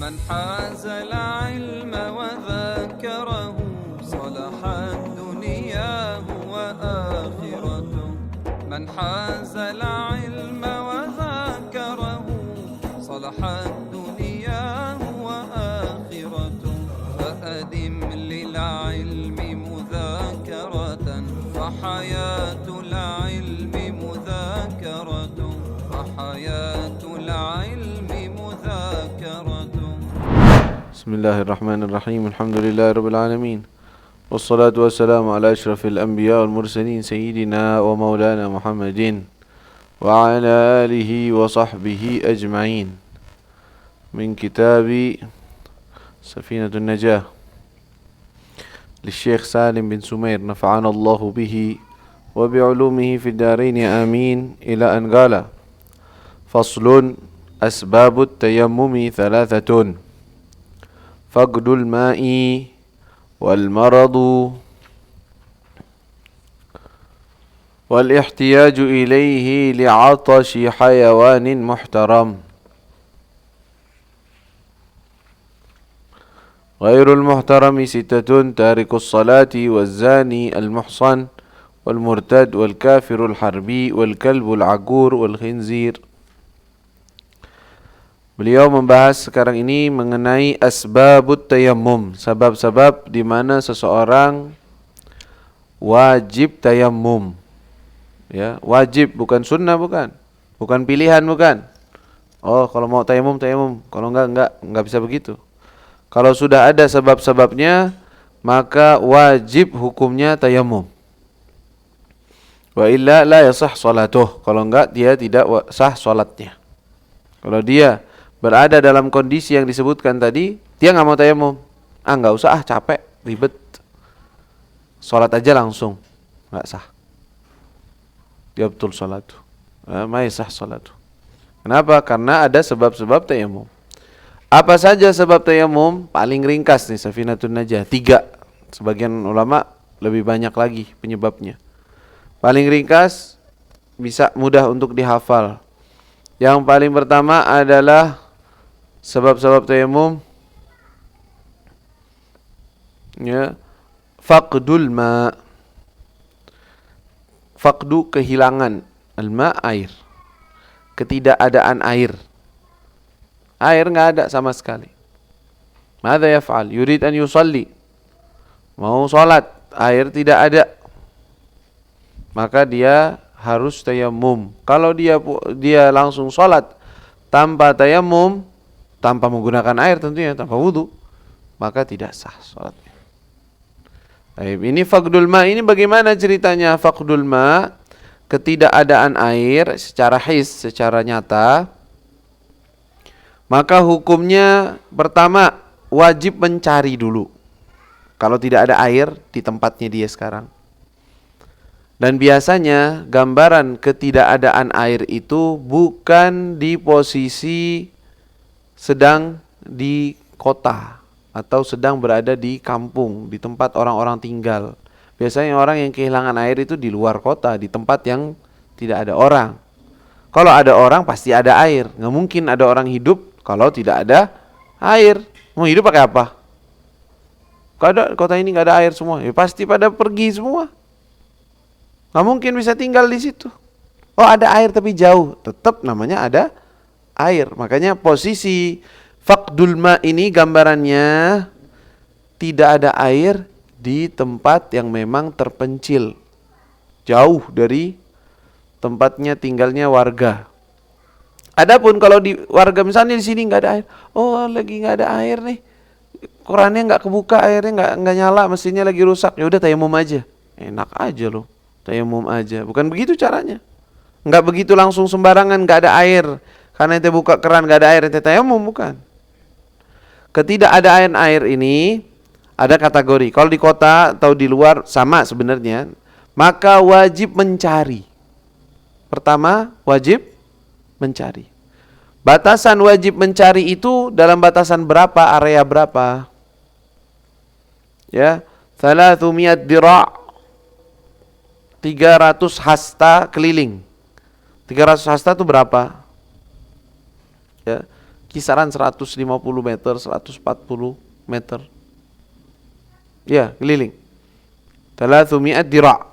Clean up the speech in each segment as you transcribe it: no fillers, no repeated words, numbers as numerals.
من حاز العلم وذاكره صلحت دنياه وآخرته من حاز العلم وذاكره صلحت دنياه وآخرته فأدم للعلم مذاكرة فحياة العلم مذاكرة فحياة العلم مذاكرة. بسم الله الرحمن الرحيم. الحمد لله رب العالمين، والصلاة والسلام على أشرف الأنبياء والمرسلين سيدنا ومولانا محمد وعلى آله وصحبه أجمعين. من كتاب سفينة النجاة للشيخ سالم بن سمير نفعنا الله به وبعلومه في الدارين آمين، إلى أن قال: فصل: أسباب التيمم ثلاثة: فقد الماء والمرض والاحتياج إليه لعطش حيوان محترم. غير المحترم ستة: تارك الصلاة والزاني المحصن والمرتد والكافر الحربي والكلب العقور والخنزير. Beliau membahas sekarang ini mengenai asbabut tayammum, sebab-sebab di mana seseorang wajib tayammum. Ya, wajib, bukan sunnah, bukan pilihan, bukan. Oh, kalau mau tayammum, kalau enggak bisa begitu. Kalau sudah ada sebab-sebabnya, maka wajib hukumnya tayammum. Wa illa la yasah salatuh. Kalau enggak, dia tidak sah salatnya. Kalau dia berada dalam kondisi yang disebutkan tadi, dia nggak mau tayamum, nggak usah, capek, ribet, sholat aja langsung, nggak sah. Dia betul sholat, ma sah sholat. Kenapa? Karena ada sebab-sebab tayamum. Apa saja sebab tayamum? Paling ringkas nih Safinatun Najah, 3. Sebagian ulama lebih banyak lagi penyebabnya. Paling ringkas, bisa mudah untuk dihafal. Yang paling pertama adalah sebab-sebab tayamum, ya, faqdul ma. Faqdu, kehilangan, al-ma, air, ketidakadaan air. Air enggak ada sama sekali. Madza yaf'al? Yurid an yusalli, mau salat, air tidak ada, maka dia harus tayamum. Kalau dia langsung salat tanpa tayamum, tanpa menggunakan air tentunya, tanpa wudu, maka tidak sah salatnya. Ini faqdul ma, ini bagaimana ceritanya faqdul ma? Ketidakadaan air secara his, secara nyata. Maka hukumnya pertama, wajib mencari dulu. Kalau tidak ada air di tempatnya dia sekarang. Dan biasanya gambaran ketidakadaan air itu bukan di posisi sedang di kota atau sedang berada di kampung, di tempat orang-orang tinggal. Biasanya orang yang kehilangan air itu di luar kota, di tempat yang tidak ada orang. Kalau ada orang pasti ada air. Nggak mungkin ada orang hidup kalau tidak ada air. Mau hidup pakai apa? Kalau kota ini nggak ada air semua, ya pasti pada pergi semua. Nggak mungkin bisa tinggal di situ. Oh, ada air tapi jauh, tetap namanya ada air. Makanya posisi faqdul ma ini gambarannya tidak ada air di tempat yang memang terpencil, jauh dari tempatnya tinggalnya warga. Adapun kalau di warga misalnya di sini nggak ada air, oh lagi nggak ada air nih, korannya nggak kebuka, airnya nggak nyala, mesinnya lagi rusak, ya udah tayamum aja, enak aja loh, tayamum aja. Bukan begitu caranya. Nggak begitu langsung sembarangan, nggak ada air karena ente buka keran nggak ada air ente tayamum, bukan. Ketidakadaan air ini ada kategori. Kalau di kota atau di luar sama sebenarnya, maka wajib mencari. Pertama, wajib mencari. Batasan wajib mencari itu dalam batasan berapa, area berapa? Ya, 300 dira', 300 hasta keliling. 300 hasta itu berapa? Ya, kisaran 150 meter, 140 meter. Ya, keliling. 300 dira'.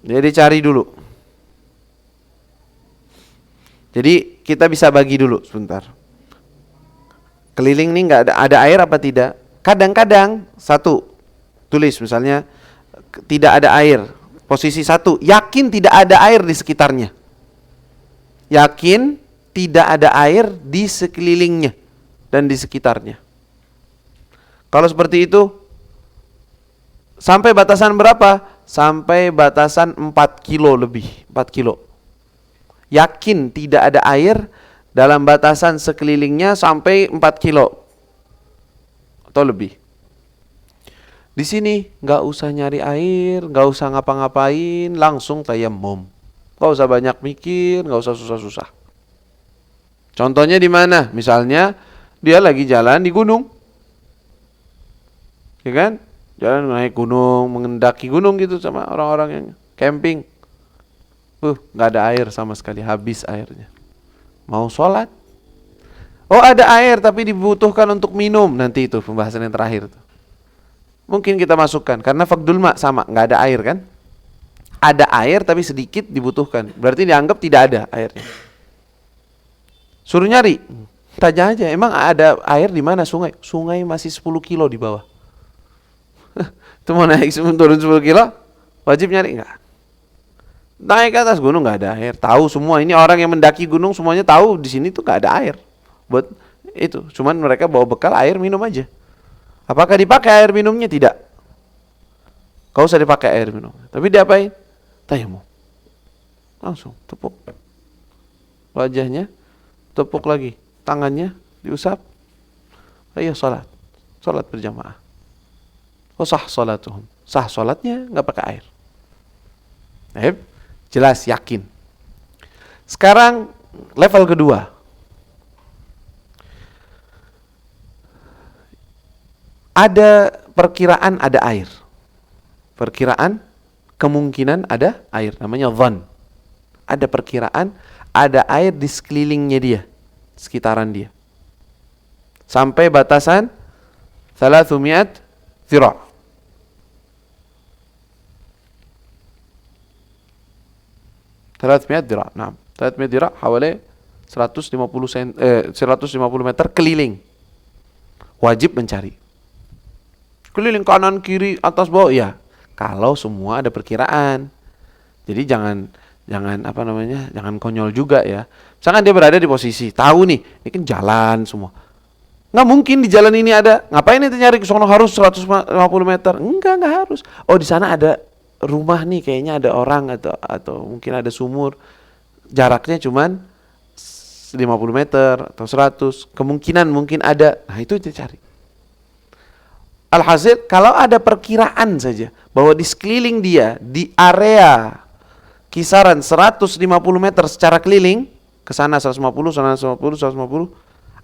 Jadi cari dulu. Jadi kita bisa bagi dulu sebentar. Keliling nih nggak ada air apa tidak? Kadang-kadang satu, tulis misalnya tidak ada air. Posisi satu, yakin tidak ada air di sekitarnya. Yakin tidak ada air di sekelilingnya dan di sekitarnya. Kalau seperti itu, sampai batasan berapa? Sampai batasan 4 kilo lebih, 4 kilo. Yakin tidak ada air dalam batasan sekelilingnya sampai 4 kilo atau lebih. Di sini nggak usah nyari air, nggak usah ngapa-ngapain, langsung tayammum. Nggak usah banyak mikir, nggak usah susah-susah. Contohnya di mana? Misalnya dia lagi jalan di gunung. Ya kan? Jalan naik gunung, mengendaki gunung gitu sama orang-orang yang camping. Nggak ada air sama sekali, habis airnya. Mau sholat? Oh ada air tapi dibutuhkan untuk minum. Nanti itu pembahasan yang terakhir tuh. Mungkin kita masukkan karena faqdul ma sama, nggak ada air kan? Ada air tapi sedikit dibutuhkan. Berarti dianggap tidak ada airnya. Suruh nyari. Tanya aja, emang ada air di mana sungai? Sungai masih 10 kilo di bawah. Itu mau naik turun 10 kilo, wajib nyari enggak? Naik ke atas gunung nggak ada air. Tahu semua ini orang yang mendaki gunung semuanya tahu di sini tuh nggak ada air. Buat itu, cuman mereka bawa bekal air minum aja. Apakah dipakai air minumnya? Tidak. Kau usah dipakai air minum. Tapi diapain? Tayammum. Langsung tepuk wajahnya, tepuk lagi tangannya, diusap. Ayo salat. Salat berjamaah. Oh sah salatuhum. Sah salatnya nggak pakai air. Jelas, yakin. Sekarang level kedua. Ada perkiraan ada air. Perkiraan kemungkinan ada air, namanya dhann. Ada perkiraan ada air di sekelilingnya dia, sekitaran dia. Sampai batasan 300 zira'. Nah, 300 zira' hawale 150 meter keliling. Wajib mencari. Keliling kanan, kiri, atas, bawah, ya. Kalau semua ada perkiraan. Jadi jangan jangan konyol juga ya. Misalkan dia berada di posisi, tahu nih, ini kan jalan semua. Nggak mungkin di jalan ini ada. Ngapain itu nyari ke sono harus 150 meter? Enggak harus. Oh, di sana ada rumah nih, kayaknya ada orang atau mungkin ada sumur. Jaraknya cuman 50 meter atau 100. Kemungkinan mungkin ada. Nah, itu dicari. Alhasil kalau ada perkiraan saja bahwa di sekeliling dia di area kisaran 150 meter secara keliling, ke sana 150, sana 150,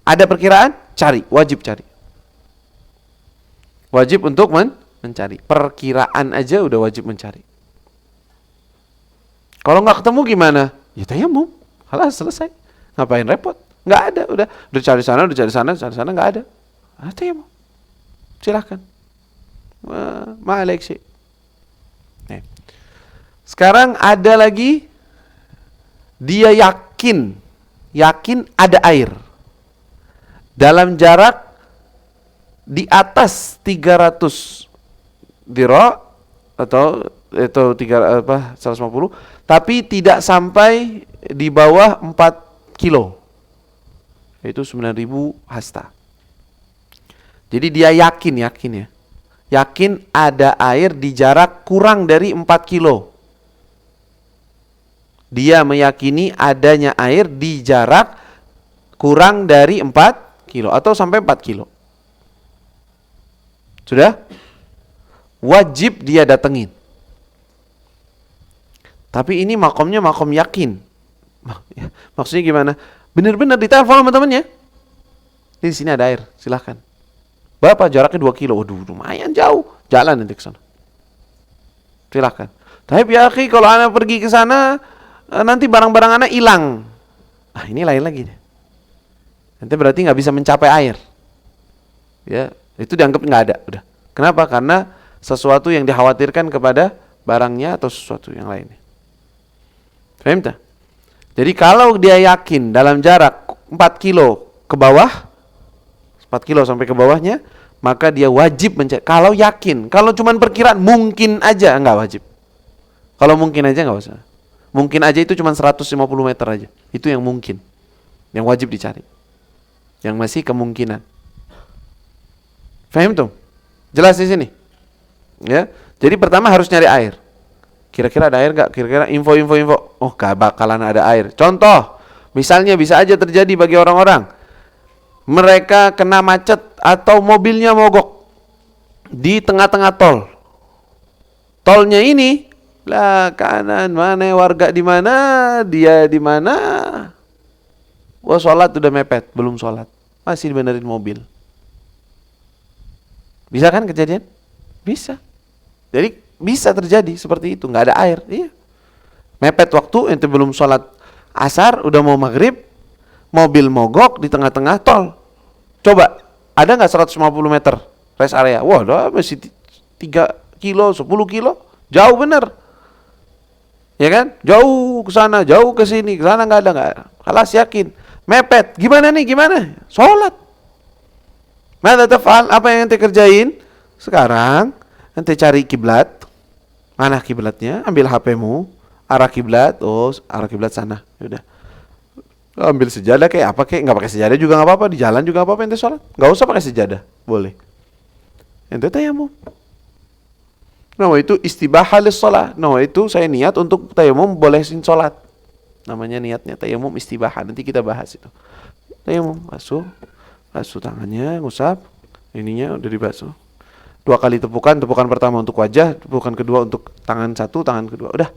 ada perkiraan, cari, wajib cari. Wajib untuk mencari. Perkiraan aja udah wajib mencari. Kalau nggak ketemu gimana? Ya tayammum. Halas, selesai. Ngapain repot? Nggak ada, udah cari sana, cari sana nggak ada. Tayammum. Silahkan. Ma'alaik syai'. Sekarang ada lagi, dia yakin ada air dalam jarak di atas 300 dira' atau 150, tapi tidak sampai di bawah 4 kilo, yaitu 9.000 hasta. Jadi dia yakin ada air di jarak kurang dari 4 kilo. Dia meyakini adanya air di jarak kurang dari 4 kilo atau sampai 4 kilo. Sudah? Wajib dia datengin. Tapi ini makomnya makom yakin. Maksudnya gimana? Benar-benar ditelepon sama temannya. Di sini ada air, silahkan. Berapa jaraknya? 2 kilo. Waduh, lumayan jauh. Jalan nanti ke sana. Silahkan. Tapi ya akhi, kalau anak pergi ke sana nanti barang-barang anak hilang. Ini lain lagi. Nanti berarti nggak bisa mencapai air. Ya, itu dianggap nggak ada. Udah. Kenapa? Karena sesuatu yang dikhawatirkan kepada barangnya atau sesuatu yang lainnya. Paham tak? Jadi kalau dia yakin dalam jarak 4 kilo ke bawah, 4 kilo sampai ke bawahnya, maka dia wajib mencari. Kalau yakin, kalau cuman perkiraan mungkin aja nggak wajib. Kalau mungkin aja nggak usah. Mungkin aja itu cuma 150 meter aja. Itu yang mungkin. Yang wajib dicari. Yang masih kemungkinan. Faham tuh? Jelas di sini? Ya. Jadi pertama harus nyari air. Kira-kira ada air nggak? Kira-kira info. Oh, gak bakalan ada air. Contoh, misalnya bisa aja terjadi bagi orang-orang. Mereka kena macet atau mobilnya mogok di tengah-tengah tol. Tolnya ini lah kanan mana warga di mana, dia di mana. Wah, sholat udah mepet, belum sholat, masih dibenerin mobil. Bisa kan kejadian? Bisa. Jadi bisa terjadi seperti itu, nggak ada air. Iya. Mepet waktu, ente belum sholat asar, udah mau maghrib, mobil mogok di tengah-tengah tol. Coba, ada nggak 150 meter rest area? Wah, masih 3 kilo, 10 kilo, jauh bener. Ya kan? Jauh ke sana, jauh ke sini, ke sana nggak ada. Kalas yakin. Mepet. Gimana nih? Gimana? Sholat. Mada tafal, apa yang ente kerjain? Sekarang ente cari kiblat. Mana kiblatnya? Ambil HP-mu, arah kiblat. Oh, arah kiblat sana. Udah. Ambil sejadah kayak apa kayak, nggak pakai sejadah juga nggak apa-apa, di jalan juga nggak apa-apa ente sholat. Nggak usah pakai sejadah, boleh. Ente tayamum. Nama itu istibahah lis-shalah. Nama itu saya niat untuk tayamum bolehin sholat. Namanya niatnya tayamum istibahah. Nanti kita bahas itu. Tayamum, basuh tangannya, ngusap, ininya udah dibasuh. 2 kali tepukan pertama untuk wajah, tepukan kedua untuk tangan satu, tangan kedua. Udah.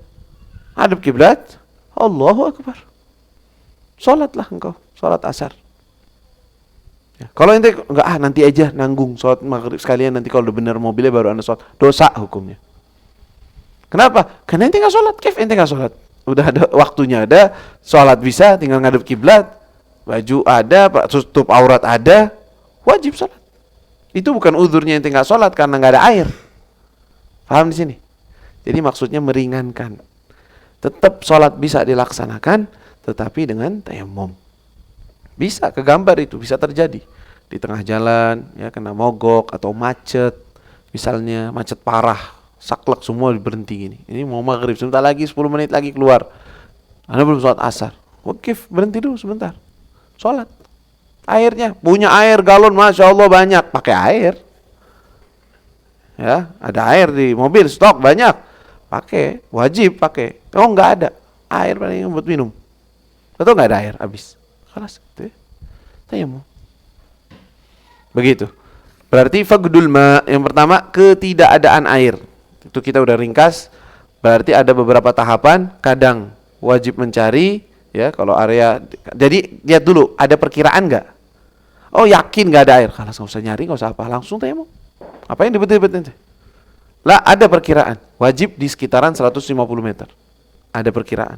Hadap kiblat. Allahu Akbar. Sholatlah engkau, sholat asar. Ya. Kalau ente enggak, nanti aja nanggung sholat maghrib sekalian, nanti kalau udah bener mobilnya baru anda sholat, dosa hukumnya. Kenapa? Karena ente nggak sholat. Ente nggak sholat. Udah ada waktunya, ada sholat bisa, tinggal ngadep kiblat, baju ada, tutup aurat ada, wajib sholat. Itu bukan uzurnya ente nggak sholat karena nggak ada air. Paham di sini? Jadi maksudnya meringankan. Tetap sholat bisa dilaksanakan, tetapi dengan tayamum. Bisa kegambar itu, bisa terjadi di tengah jalan, ya kena mogok atau macet, misalnya macet parah, saklek semua berhenti gini. Ini mau maghrib, sebentar lagi 10 menit lagi keluar. Anda belum sholat asar, wakif berhenti dulu sebentar, sholat. Airnya, punya air galon, masya Allah banyak, pakai air. Ya, ada air di mobil, stok banyak, pakai, wajib pakai. Oh nggak ada, air paling buat minum. Atau nggak ada air, habis. Kelas gitu ya. Tayamum. Begitu. Berarti faqdul ma, yang pertama ketidakadaan air. Itu kita udah ringkas. Berarti ada beberapa tahapan, kadang wajib mencari ya kalau area. Jadi lihat dulu ada perkiraan nggak? Oh yakin nggak ada air. Kalau nggak usah nyari, nggak usah apa, langsung tayamum. Apa yang dibet-bet nanti? Lah ada perkiraan, wajib di sekitaran 150 meter. Ada perkiraan.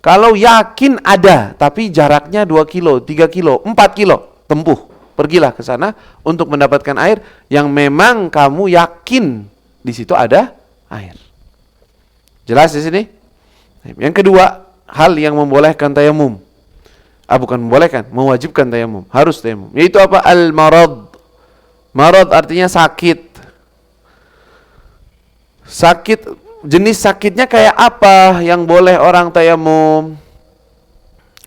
Kalau yakin ada, tapi jaraknya 2 kilo, 3 kilo, 4 kilo, tempuh. Pergilah ke sana untuk mendapatkan air yang memang kamu yakin di situ ada air. Jelas di sini? Yang kedua, hal yang membolehkan tayamum. Bukan membolehkan, mewajibkan tayamum. Harus tayamum. Yaitu apa? Al-marad. Marad artinya sakit. Sakit. Jenis sakitnya kayak apa yang boleh orang tayamum?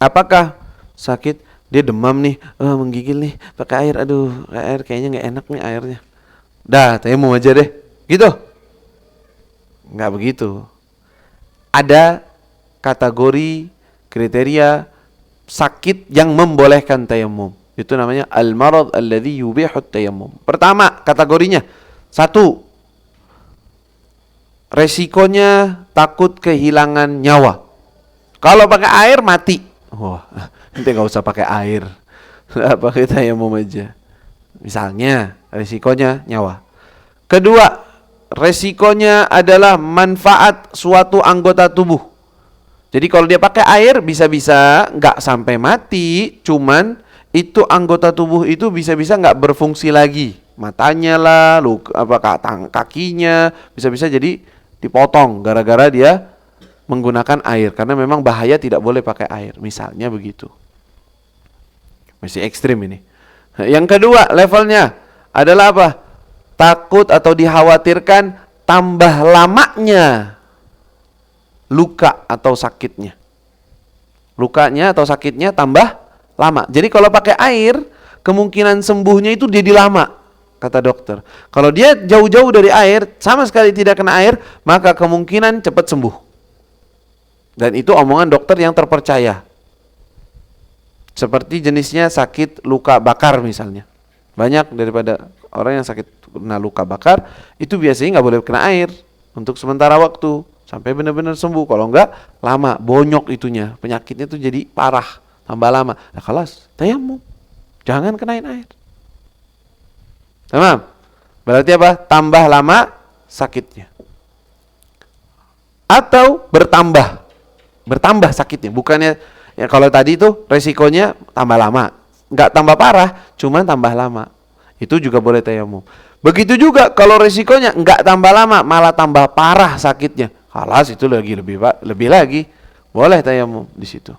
Apakah sakit dia demam nih, menggigil nih, pakai air, aduh, air kayaknya nggak enak nih airnya. Dah, tayamum aja deh. Gitu? Nggak begitu. Ada kategori kriteria sakit yang membolehkan tayamum. Itu namanya al-marad alladhi yubihu tayamum. Pertama, kategorinya 1, resikonya takut kehilangan nyawa. Kalau pakai air mati. Wah, nanti nggak usah pakai air. Pakai tayamum aja. Misalnya, resikonya nyawa. Kedua, resikonya adalah manfaat suatu anggota tubuh. Jadi kalau dia pakai air bisa-bisa nggak sampai mati, cuman itu anggota tubuh itu bisa-bisa nggak berfungsi lagi. Matanya lah, kakinya bisa-bisa jadi dipotong gara-gara dia menggunakan air, karena memang bahaya, tidak boleh pakai air. Misalnya begitu. Masih ekstrim ini. Yang kedua levelnya adalah apa? Takut atau dikhawatirkan tambah lamanya luka atau sakitnya. Lukanya atau sakitnya tambah lama. Jadi kalau pakai air, kemungkinan sembuhnya itu jadi lama, kata dokter. Kalau dia jauh-jauh dari air, sama sekali tidak kena air, maka kemungkinan cepat sembuh. Dan itu omongan dokter yang terpercaya. Seperti jenisnya sakit luka bakar misalnya. Banyak daripada orang yang sakit kena luka bakar, itu biasanya nggak boleh kena air untuk sementara waktu, sampai benar-benar sembuh. Kalau enggak, lama, bonyok itunya, penyakitnya itu jadi parah, tambah lama. Nah kelas, tayamum, jangan kenain air. Tamam? Berarti apa? Tambah lama sakitnya. Atau bertambah sakitnya. Bukannya ya, kalau tadi itu resikonya tambah lama, nggak tambah parah, cuman tambah lama. Itu juga boleh tayamum. Begitu juga kalau resikonya nggak tambah lama, malah tambah parah sakitnya. Halas, itu lebih lagi boleh tayamum di situ.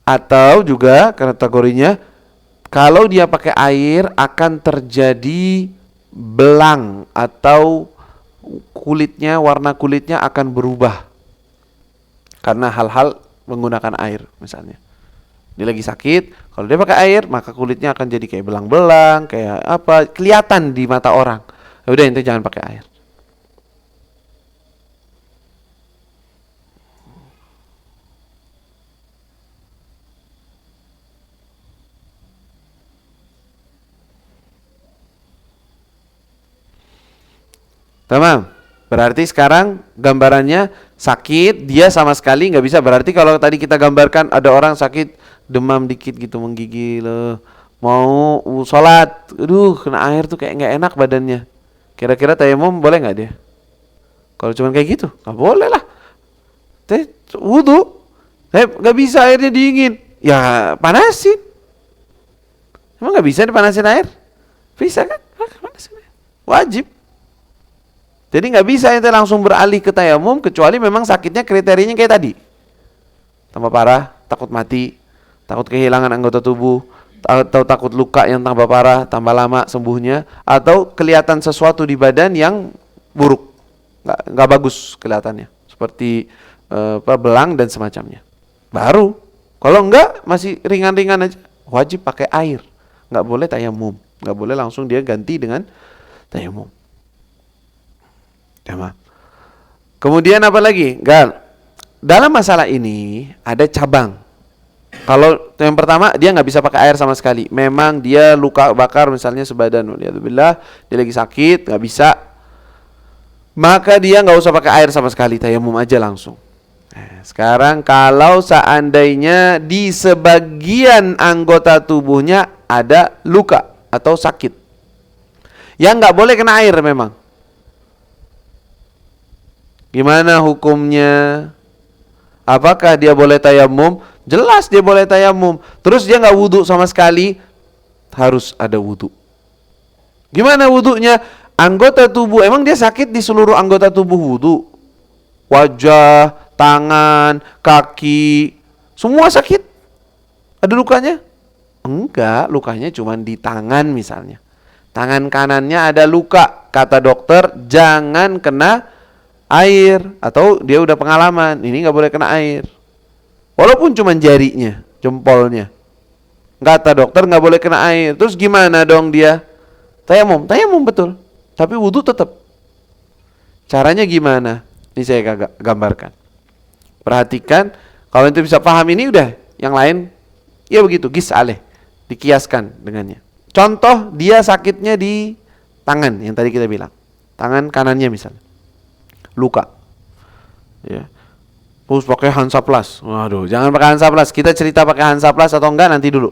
Atau juga kategorinya kalau dia pakai air akan terjadi belang atau warna kulitnya akan berubah karena hal-hal menggunakan air misalnya. Dia lagi sakit, kalau dia pakai air maka kulitnya akan jadi kayak belang-belang, kayak apa, kelihatan di mata orang. Ya udah, ente jangan pakai air. Tamam. Berarti sekarang gambarannya sakit, dia sama sekali nggak bisa. Berarti kalau tadi kita gambarkan ada orang sakit demam dikit gitu, menggigil, mau sholat, kena air tuh kayak nggak enak badannya. Kira-kira tayamum boleh nggak dia? Kalau cuma kayak gitu, nggak boleh lah. Wudu, nggak bisa, airnya dingin, ya panasin. Emang nggak bisa dipanasin air? Bisa kan? Panasin air. Wajib. Jadi nggak bisa ente langsung beralih ke tayamum kecuali memang sakitnya kriterianya kayak tadi. Tambah parah, takut mati, takut kehilangan anggota tubuh, atau takut luka yang tambah parah, tambah lama sembuhnya, atau kelihatan sesuatu di badan yang buruk, nggak bagus kelihatannya, seperti belang dan semacamnya. Baru, kalau enggak masih ringan-ringan aja, wajib pakai air, nggak boleh tayamum, nggak boleh langsung dia ganti dengan tayamum. Kemudian apa lagi? Dalam masalah ini ada cabang. Kalau yang pertama dia nggak bisa pakai air sama sekali. Memang dia luka bakar misalnya sebadan, waliyadzubillah, dia lagi sakit nggak bisa. Maka dia nggak usah pakai air sama sekali, tayamum aja langsung. Sekarang kalau seandainya di sebagian anggota tubuhnya ada luka atau sakit, yang nggak boleh kena air memang. Gimana hukumnya? Apakah dia boleh tayamum? Jelas dia boleh tayamum. Terus dia nggak wudhu sama sekali? Harus ada wudhu. Gimana wudhunya? Anggota tubuh, emang dia sakit di seluruh anggota tubuh wudhu? Wajah, tangan, kaki, semua sakit? Ada lukanya? Enggak, lukanya cuma di tangan misalnya. Tangan kanannya ada luka. Kata dokter, jangan kena air, atau dia udah pengalaman ini nggak boleh kena air, walaupun cuma jarinya, jempolnya, kata dokter nggak boleh kena air. Terus gimana dong dia? Tayamum betul, tapi wudhu tetap. Caranya gimana? Ini saya gambarkan. Perhatikan, kalau itu bisa paham ini udah, yang lain ya begitu, aleh dikiaskan dengannya. Contoh dia sakitnya di tangan yang tadi kita bilang, tangan kanannya misalnya luka, ya, terus pakai Hansaplast. Waduh, jangan pakai Hansaplast. Kita cerita pakai Hansaplast atau enggak nanti dulu.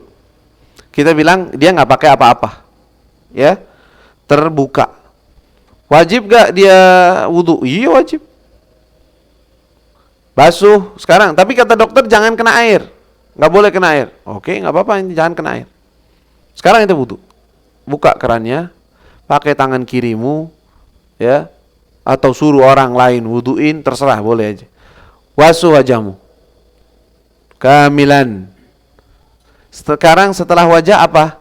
Kita bilang dia nggak pakai apa-apa, ya, terbuka. Wajib gak dia wudhu? Iya wajib. Basuh sekarang, tapi kata dokter jangan kena air. Nggak boleh kena air. Oke, nggak apa-apa, ini jangan kena air. Sekarang ente wudu. Buka kerannya, pakai tangan kirimu, ya, atau suruh orang lain wuduin, terserah, boleh aja. Basuh wajahmu. Kamilan. Sekarang setelah wajah apa?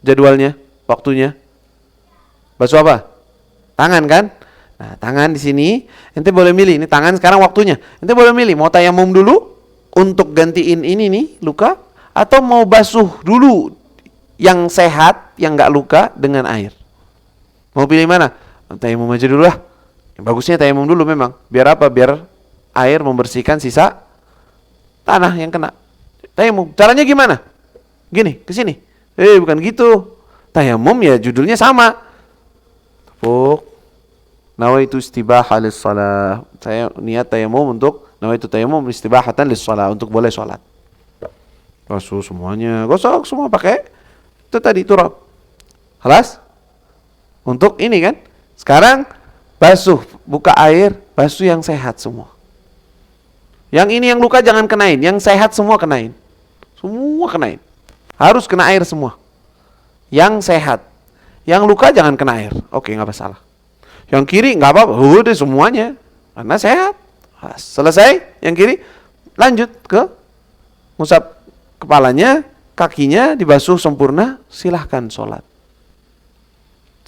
Jadwalnya, waktunya. Basuh apa? Tangan kan? Nah, tangan di sini, ente boleh milih. Ini tangan sekarang waktunya. Ente boleh milih mau tayamum dulu untuk gantiin ini nih luka, atau mau basuh dulu yang sehat, yang nggak luka dengan air. Mau pilih mana? Tayamum aja dulu lah. Yang bagusnya tayamum dulu memang. Biar apa? Biar air membersihkan sisa tanah yang kena. Tayamum. Caranya gimana? Gini, ke sini. Bukan gitu. Tayamum ya judulnya sama. Tepuk. Nawaitu istibahah lis-shalah. Saya niat tayamum untuk nawaitu tayamum istibahatan lis-shalah, untuk boleh sholat. Basuh semuanya, gosok semua pakai itu tadi turab. Halas? Untuk ini kan. Sekarang basuh, buka air, basuh yang sehat semua. Yang ini yang luka jangan kenain, yang sehat semua kenain. Semua kenain. Harus kena air semua. Yang sehat. Yang luka jangan kena air. Oke, nggak masalah. Yang kiri nggak apa-apa, udah semuanya karena sehat. Selesai, yang kiri lanjut ke ngusap kepalanya, kakinya dibasuh sempurna, silahkan sholat.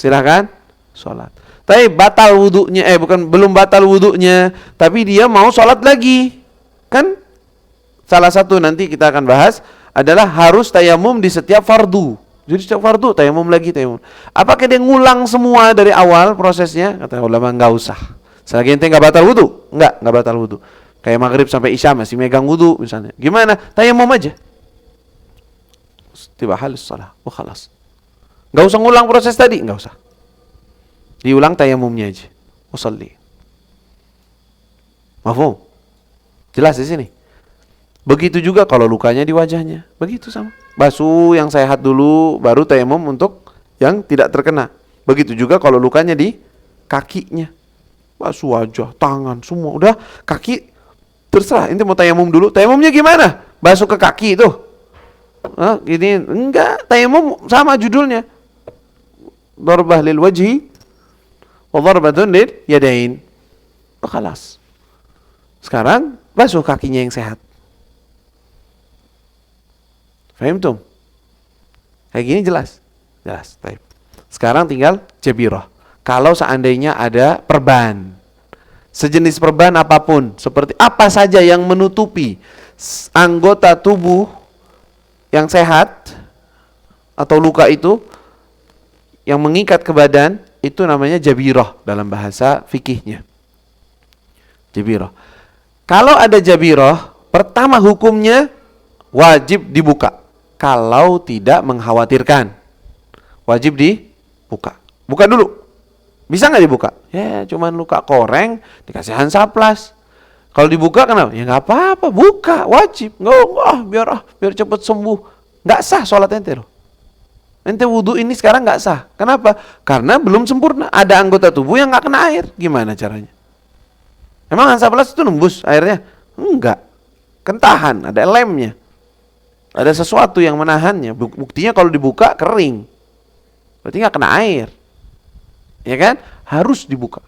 Silahkan sholat. Tapi batal wudunya, belum batal wudunya, tapi dia mau sholat lagi. Kan salah satu nanti kita akan bahas adalah harus tayamum di setiap fardu. Jadi setiap fardu tayamum lagi, tayamum. Apakah dia ngulang semua dari awal prosesnya? Kata ulama enggak usah. Selagi ente enggak batal wudu, enggak batal wudu. Kayak maghrib sampai isya masih megang wudu misalnya. Gimana? Tayamum aja. Tiba halis shalah, wa khalas. Enggak usah ngulang proses tadi, enggak usah. Diulang tayamumnya aja. Usolli. Mafhum? Jelas di sini. Begitu juga kalau lukanya di wajahnya, begitu sama. Basuh yang sehat dulu, baru tayamum untuk yang tidak terkena. Begitu juga kalau lukanya di kakinya. Basuh wajah, tangan, semua. Udah, kaki terserah. Ini mau tayamum dulu. Tayamumnya gimana? Basuh ke kaki itu. Gini, enggak. Tayamum sama judulnya. Darbah lil wajhi wa darbatun lil yadain. Khalas. Sekarang basuh kakinya yang sehat. Fahim tuh? Kayak gini jelas? Jelas. Baik. Sekarang tinggal jabirah. Kalau seandainya ada perban, sejenis perban apapun, seperti apa saja yang menutupi anggota tubuh yang sehat atau luka itu, yang mengikat ke badan, itu namanya jabirah dalam bahasa fikihnya. Jabirah. Kalau ada jabirah, pertama hukumnya wajib dibuka. Kalau tidak mengkhawatirkan, wajib dibuka. Buka dulu. Bisa nggak dibuka? Ya, cuman luka koreng, dikasih Hansaplast. Kalau dibuka kenapa? Ya nggak apa-apa, buka, wajib. Nggak, biar cepet sembuh. Nggak sah sholat ente loh. Ente wudu ini sekarang nggak sah. Kenapa? Karena belum sempurna. Ada anggota tubuh yang nggak kena air. Gimana caranya? Emang Hansaplast itu nembus airnya? Enggak. Kentahan, ada lemnya. Ada sesuatu yang menahannya. Buktinya kalau dibuka kering. Berarti nggak kena air. Ya kan? Harus dibuka.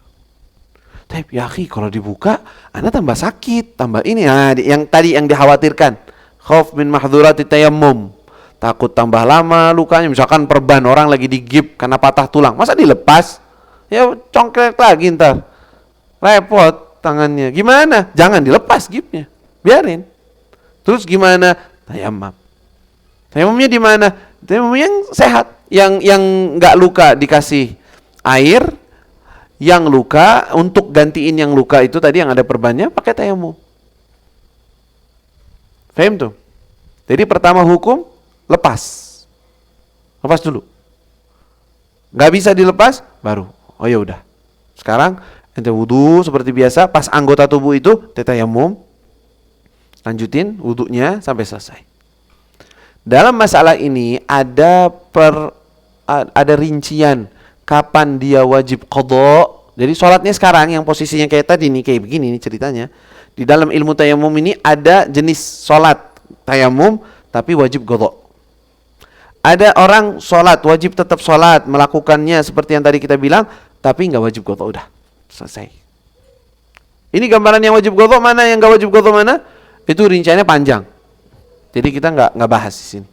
Tapi ya akhi, kalau dibuka Anda tambah sakit, tambah ini. Nah, yang tadi yang dikhawatirkan. Khauf min mahdhurati tayammum. Takut tambah lama lukanya. Misalkan perban, orang lagi digip karena patah tulang. Masa dilepas? Ya congklek lagi ntar. Repot tangannya. Gimana? Jangan dilepas gipnya. Biarin. Terus gimana? Tayamum. Tayamumnya di mana? Tayamum yang sehat, yang enggak luka dikasih air, yang luka untuk gantiin yang luka itu tadi yang ada perbannya pakai tayamum. Faham tuh? Jadi pertama hukum lepas. Lepas dulu. Enggak bisa dilepas baru. Oh ya udah. Sekarang ente wudu seperti biasa, pas anggota tubuh itu tayamum. Lanjutin wudunya sampai selesai. Dalam masalah ini ada rincian kapan dia wajib qadha. Jadi sholatnya sekarang yang posisinya kayak tadi nih, kayak begini nih ceritanya. Di dalam ilmu tayamum ini ada jenis sholat tayamum tapi wajib qadha. Ada orang sholat, wajib tetap sholat, melakukannya seperti yang tadi kita bilang, tapi nggak wajib qadha, udah selesai. Ini gambaran yang wajib qadha mana, yang nggak wajib qadha mana? Itu rinciannya panjang. Jadi kita nggak bahas di sini.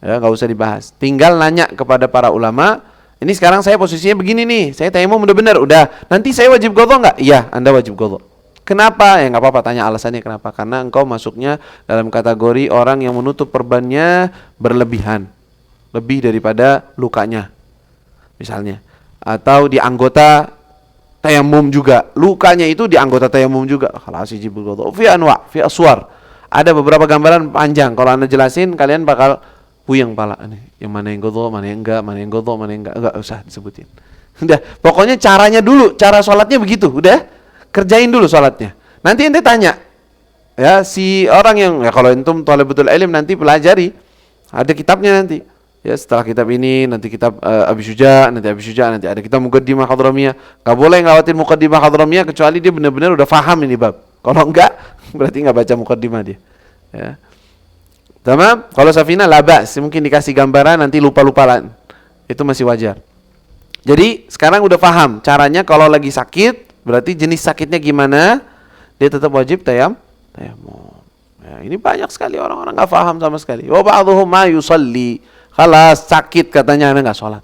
Ya, nggak usah dibahas. Tinggal nanya kepada para ulama. Ini sekarang saya posisinya begini nih, saya tayamum udah benar, udah. Nanti saya wajib qadha nggak? Iya, Anda wajib qadha. Kenapa? Ya nggak apa-apa, tanya alasannya kenapa. Karena engkau masuknya dalam kategori orang yang menutup perbannya berlebihan, lebih daripada lukanya, misalnya. Atau di anggota tayamum juga, lukanya itu di anggota tayamum juga. Khalas wajib qadha. Fi anwa, fi aswar. Ada beberapa gambaran panjang. Kalau Anda jelasin, kalian bakal puyeng pala. Yang mana yang qadha, mana yang enggak, mana yang qadha, mana yang enggak usah disebutin. Udah, pokoknya caranya dulu, cara sholatnya begitu, udah. Kerjain dulu sholatnya. Nanti ente tanya, ya si orang yang, ya kalau entum thalabatul ilm nanti pelajari, ada kitabnya nanti. Ya setelah kitab ini nanti kitab Abi Syuja, nanti ada kitab Muqaddimah Hadramiyah. Gak boleh ngelawatin Muqaddimah Hadramiyah kecuali dia benar-benar udah paham ini bab. Kalau enggak, berarti enggak baca Muqaddimah dia. Ya. Tamam? Kalau Safina labas, mungkin dikasih gambaran nanti lupa-lupalan. Itu masih wajar. Jadi sekarang udah paham caranya kalau lagi sakit. Berarti jenis sakitnya gimana? Dia tetap wajib tayamum. Ya, ini banyak sekali orang-orang nggak paham sama sekali. Wa ba'dhum ma yusalli. Khalas sakit katanya Anda nggak sholat.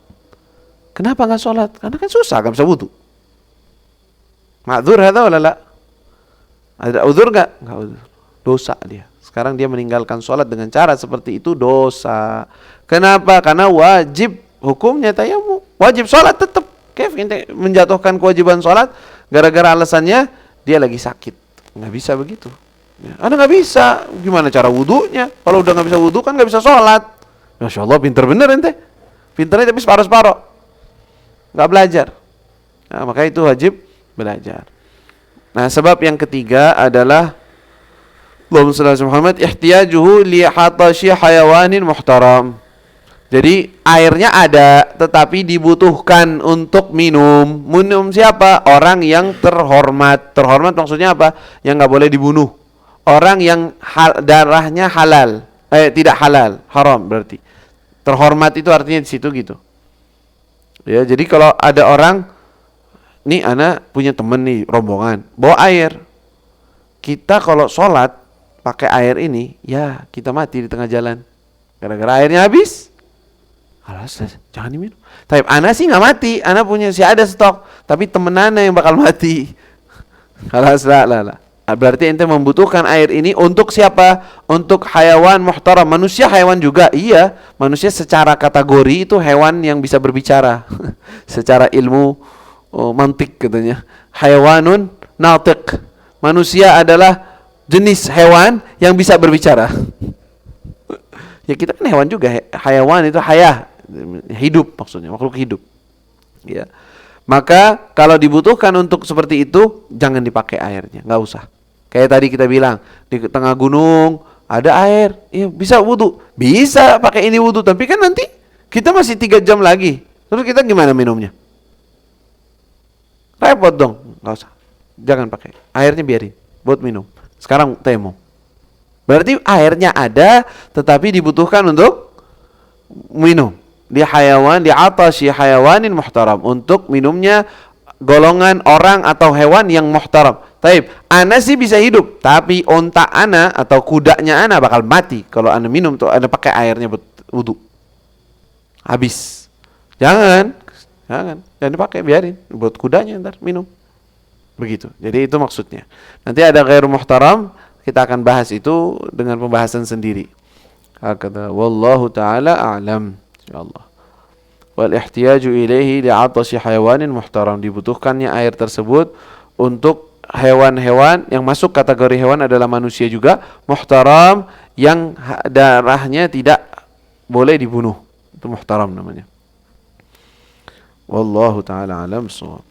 Kenapa nggak sholat? Karena kan susah, nggak bisa wudu. Ma'dzur hadza wala la? Ada uzur nggak? Nggak uzur. Dosa dia. Sekarang dia meninggalkan sholat dengan cara seperti itu dosa. Kenapa? Karena wajib hukumnya tayamum. Wajib sholat tetap. Kayf ente menjatuhkan kewajiban sholat gara-gara alasannya dia lagi sakit. Nggak bisa begitu. Ya, Anda nggak bisa. Gimana cara wudunya? Kalau udah nggak bisa wudu kan nggak bisa sholat. Masya Allah, pinter bener ente. Pinternya tapi separuh-separuh. Nggak belajar. Nah, maka itu wajib belajar. Nah, sebab yang ketiga adalah Allahumma shalli ala Muhammad, ihtiyajuhu li hatashi hayawanin muhtaram. Jadi airnya ada, tetapi dibutuhkan untuk minum. Minum siapa? Orang yang terhormat. Terhormat maksudnya apa? Yang nggak boleh dibunuh. Orang yang darahnya halal, tidak halal, haram berarti. Terhormat itu artinya di situ gitu. Ya, jadi kalau ada orang, nih anak punya temen nih rombongan, bawa air. Kita kalau sholat pakai air ini, ya kita mati di tengah jalan. Gara-gara airnya habis. Alas, jangan diminum. Tapi ana sih nggak mati, ana punya sih ada stok, tapi temen ana yang bakal mati. Alas lah. Berarti ente membutuhkan air ini untuk siapa? Untuk hayawan muhtaram, manusia hewan juga. Iya, manusia secara kategori itu hewan yang bisa berbicara. Secara ilmu mantik katanya. Hayawanun natiq. Manusia adalah jenis hewan yang bisa berbicara. Ya kita kan hewan juga, hayawan itu hayah, hidup maksudnya, makhluk hidup. Ya. Maka kalau dibutuhkan untuk seperti itu, jangan dipakai airnya, nggak usah. Kayak tadi kita bilang, di tengah gunung ada air, ya bisa wudu, bisa pakai ini wudu, tapi kan nanti kita masih 3 jam lagi, terus kita gimana minumnya? Repot dong, nggak usah, jangan pakai, airnya biarin, buat minum. Sekarang tayamum. Berarti airnya ada, tetapi dibutuhkan untuk minum. Di hayawan, di atasy hayawanin muhtaram, untuk minumnya golongan orang atau hewan yang muhtaram. Taib, ana sih bisa hidup, tapi onta ana atau kudanya ana bakal mati kalau ana minum tuh, ana pakai airnya buat wudu. Habis. Jangan dipakai, biarin buat kudanya ntar minum. Begitu. Jadi itu maksudnya. Nanti ada ghairu muhtaram, kita akan bahas itu dengan pembahasan sendiri. Hakadha wallahu taala a'lam. Insyaallah. Wal ihtiyaju ilaihi li'atashi hayawanin muhtaram, dibutuhkannya air tersebut untuk hewan-hewan yang masuk kategori hewan adalah manusia juga muhtaram, yang darahnya tidak boleh dibunuh. Itu muhtaram namanya. Wallahu taala a'lam bissawab.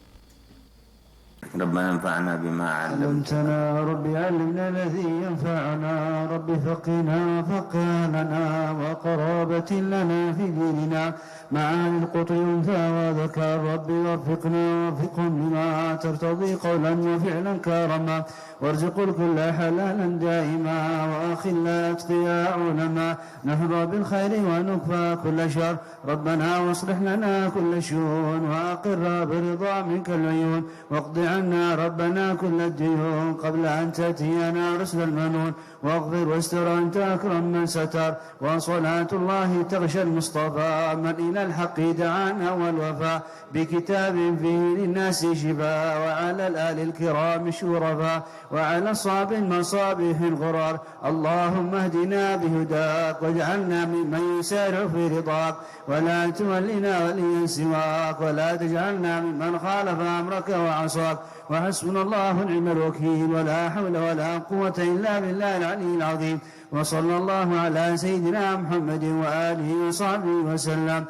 ربنا انفعنا بما علمتنا رب علمنا الذي ينفعنا رب فقنا فقهنا وقرابة لنا في ديننا معاني القطع ينفع وذكر رب وفقنا وفقهم لما ترتضي قولا وفعلا كرما وارزق الكل حلالا دائما وأخل أتقياء علما نحظى بالخير ونكفى كل شر ربنا واصلح لنا كل شؤون وأقر برضا منك العيون واقض عنا ربنا كل الديون قبل أن تأتينا رسل المنون واغفر واستر أنت أكرم من ستر وصلاة الله تغشى المصطفى من إلى الحق دعانا والوفاء بكتاب فيه للناس شفاء وعلى الآل الكرام الشرفاء وعلى صاب المصابيح الغرار اللهم اهدنا بهداك واجعلنا ممن يسارع في رضاك ولا تولنا وليا سواك ولا تجعلنا ممن خالف أمرك وعصاك وحسبنا الله ونعم الوكيل ولا حول ولا قوة إلا بالله العلي العظيم وصلى الله على سيدنا محمد وآله وصحبه وسلم